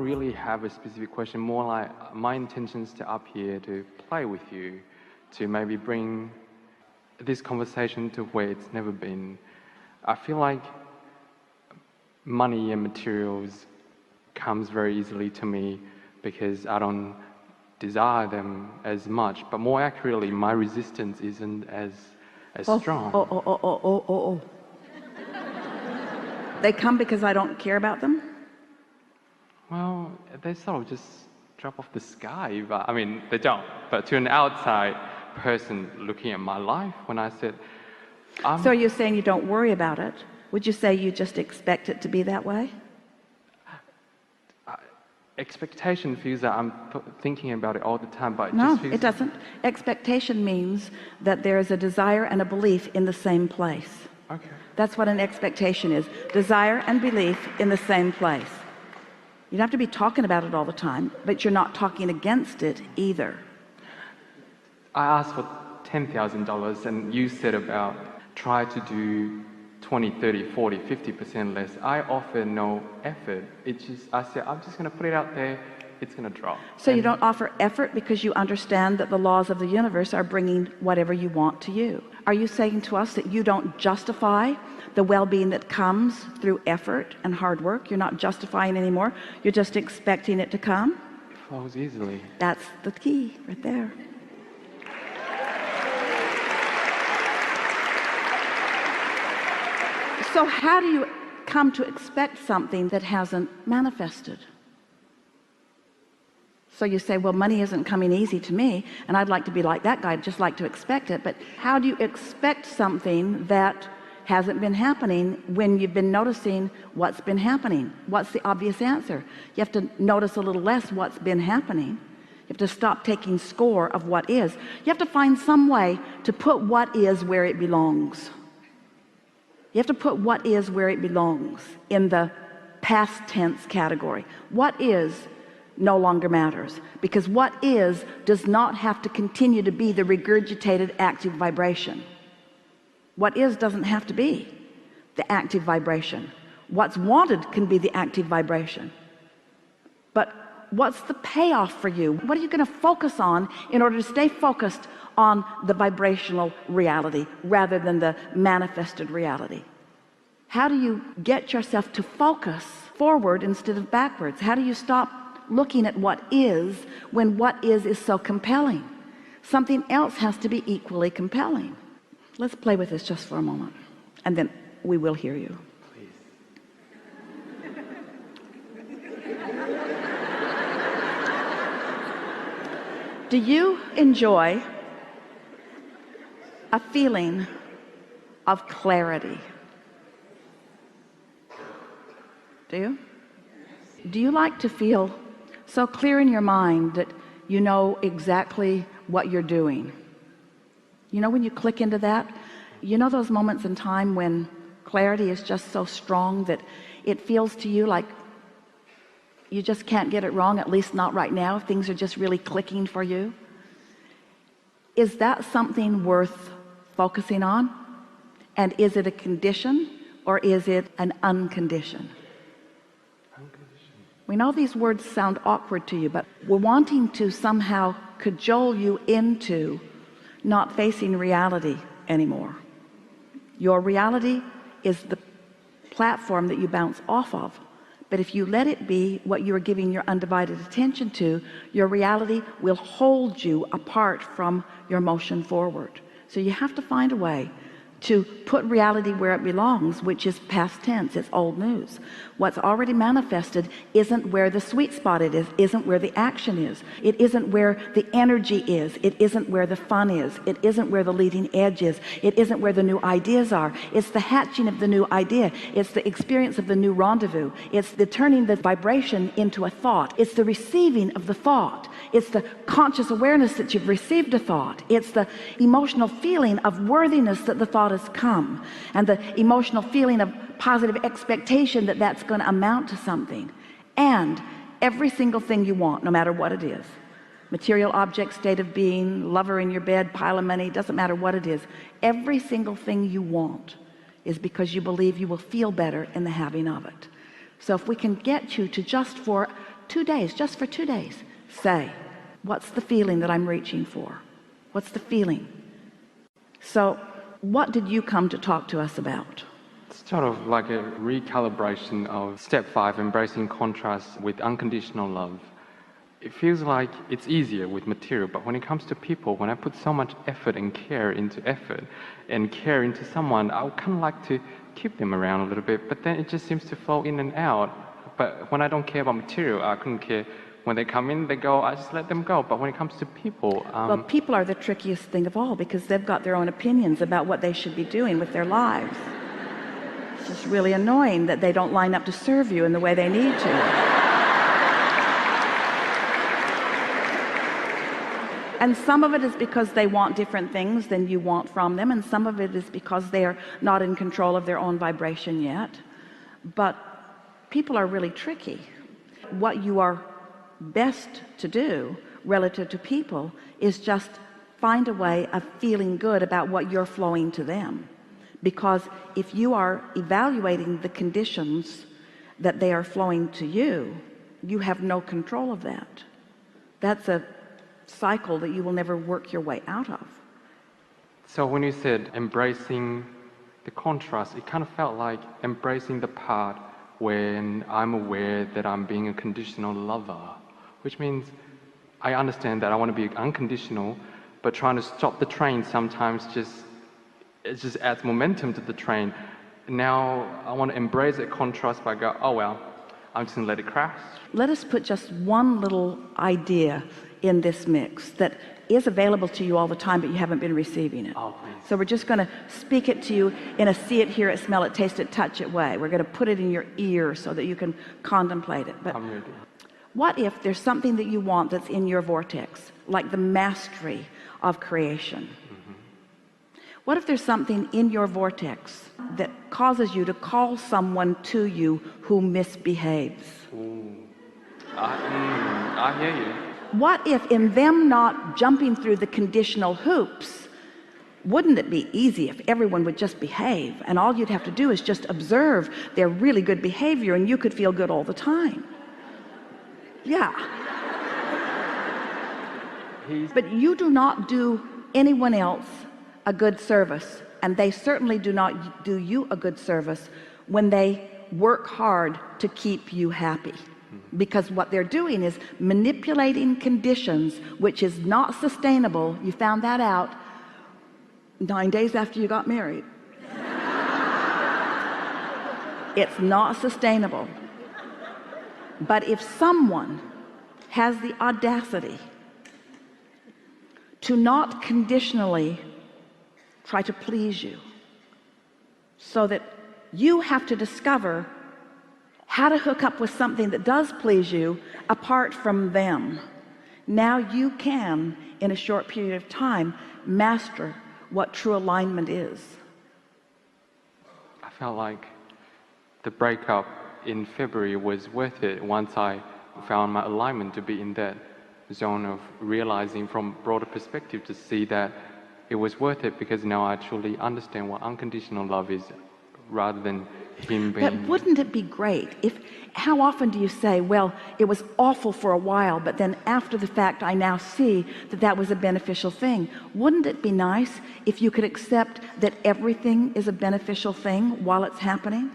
really have a specific question, more like my intentions to up here to play with you, to maybe bring this conversation to where it's never been. I feel like money and materials comes very easily to me because I don't desire them as much, but more accurately, my resistance isn't as strong. Oh. They come because I don't care about them? Well, they sort of just drop off the sky, but I mean, they don't. But to an outside person looking at my life, when I said, so you're saying you don't worry about it? Would you say you just expect it to be that way? Expectation feels that I'm thinking about it all the time, but no, just feels... it doesn't. Expectation means that there is a desire and a belief in the same place. Okay. That's what an expectation is. Desire and belief in the same place. You don't have to be talking about it all the time, but you're not talking against it either. I asked for $10,000 and you said about try to do 20, 30, 40, 50% less. I offer no effort. It's just, I said, I'm just going to put it out there. It's going to drop. So you don't offer effort because you understand that the laws of the universe are bringing whatever you want to you. Are you saying to us that you don't justify the well-being that comes through effort and hard work? You're not justifying anymore. You're just expecting it to come? It flows easily. That's the key right there. So how do you come to expect something that hasn't manifested? So you say, well, money isn't coming easy to me, and I'd like to be like that guy. I'd just like to expect it. But how do you expect something that hasn't been happening when you've been noticing what's been happening? What's the obvious answer? You have to notice a little less what's been happening. You have to stop taking score of what is. You have to find some way to put what is where it belongs. You have to put what is where it belongs in the past tense category. What is no longer matters, because what is does not have to continue to be the regurgitated active vibration. What is doesn't have to be the active vibration. What's wanted can be the active vibration. But what's the payoff for you? What are you going to focus on in order to stay focused on the vibrational reality rather than the manifested reality? How do you get yourself to focus forward instead of backwards? How do you stop looking at what is when what is so compelling? Something else has to be equally compelling. Let's play with this just for a moment, and then we will hear you. Please. Do you enjoy a feeling of clarity? Do you? Do you like to feel so clear in your mind that you know exactly what you're doing? You know, when you click into that, you know those moments in time when clarity is just so strong that it feels to you like you just can't get it wrong, at least not right now. Things are just really clicking for you. Is that something worth focusing on? And is it a condition or is it an unconditioned? We know these words sound awkward to you, but we're wanting to somehow cajole you into not facing reality anymore. Your reality is the platform that you bounce off of. But if you let it be what you are giving your undivided attention to, your reality will hold you apart from your motion forward. So you have to find a way to put reality where it belongs, which is past tense. It's old news. What's already manifested isn't where the sweet spot it is, isn't where the action is, it isn't where the energy is, it isn't where the fun is, it isn't where the leading edge is, it isn't where the new ideas are. It's the hatching of the new idea, it's the experience of the new rendezvous, it's the turning the vibration into a thought, it's the receiving of the thought, it's the conscious awareness that you've received a thought, it's the emotional feeling of worthiness that the thought has come, and the emotional feeling of positive expectation that that's going to amount to something. And every single thing you want, no matter what it is, material object, state of being, lover in your bed, pile of money, doesn't matter what it is, every single thing you want is because you believe you will feel better in the having of it. So if we can get you to just for 2 days, just for 2 days, say, what's the feeling that I'm reaching for? What's the feeling? So what did you come to talk to us about? It's sort of like a recalibration of step 5, embracing contrast with unconditional love. It feels like it's easier with material, but when it comes to people, when I put so much effort and care into someone, I would kind of like to keep them around a little bit, but then it just seems to flow in and out. But when I don't care about material, I couldn't care. When they come in, they go, I just let them go. But when it comes to people... well, people are the trickiest thing of all, because they've got their own opinions about what they should be doing with their lives. It's just really annoying that they don't line up to serve you in the way they need to. And some of it is because they want different things than you want from them, and some of it is because they are not in control of their own vibration yet. But people are really tricky. What you are best to do relative to people is just find a way of feeling good about what you're flowing to them, because if you are evaluating the conditions that they are flowing to you, you have no control of that. That's a cycle that you will never work your way out of. So when you said embracing the contrast, it kind of felt like embracing the part when I'm aware that I'm being a conditional lover, which means I understand that I want to be unconditional, but trying to stop the train sometimes it just adds momentum to the train. Now I want to embrace that contrast by go, oh well, I'm just gonna let it crash. Let us put just one little idea in this mix that is available to you all the time, but you haven't been receiving it. Oh, please. So we're just going to speak it to you in a see it, hear it, smell it, taste it, touch it way. We're going to put it in your ear so that you can contemplate it. But I'm ready. what if there's something that you want that's in your vortex, like the mastery of creation? What if there's something in your vortex that causes you to call someone to you who misbehaves? Ooh. I hear you. What if in them not jumping through the conditional hoops, wouldn't it be easy if everyone would just behave, and all you'd have to do is just observe their really good behavior, and you could feel good all the time? Yeah. But you do not do anyone else a good service, and they certainly do not do you a good service when they work hard to keep you happy, because what they're doing is manipulating conditions, which is not sustainable. You found that out 9 days after you got married. It's not sustainable. But if someone has the audacity to not conditionally try to please you, so that you have to discover how to hook up with something that does please you apart from them, now you can, in a short period of time, master what true alignment is. I felt like the breakup in February was worth it once I found my alignment to be in that zone of realizing from broader perspective, to see that it was worth it, because now I truly understand what unconditional love is, rather than him being... But wouldn't it be great if, how often do you say, well, it was awful for a while, but then after the fact I now see that that was a beneficial thing? Wouldn't it be nice if you could accept that everything is a beneficial thing while it's happening?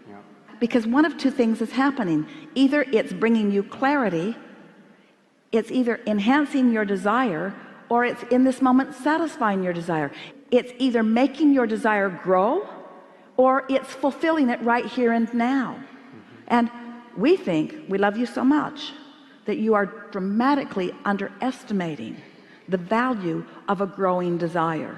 Yeah. Because one of two things is happening. Either it's bringing you clarity, it's either enhancing your desire, or it's in this moment satisfying your desire. It's either making your desire grow, or it's fulfilling it right here and now. And we think we love you so much that you are dramatically underestimating the value of a growing desire.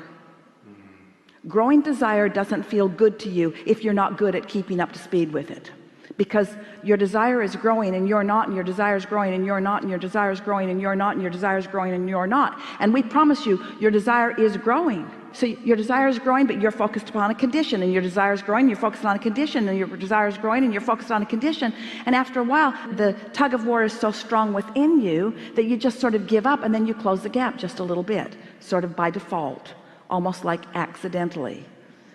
Growing desire doesn't feel good to you if you're not good at keeping up to speed with it, because your desire is growing and you're not, and your desire is growing and you're not, and your desire is growing and you're not, and your desire is growing and you're not. And we promise you your desire is growing. So your desire is growing, but you're focused upon a condition, and your desire is growing, you're focused on a condition, and your desire is growing and you're focused on a condition. And after a while, the tug of war is so strong within you that you just sort of give up, and then you close the gap just a little bit, sort of by default, almost like accidentally.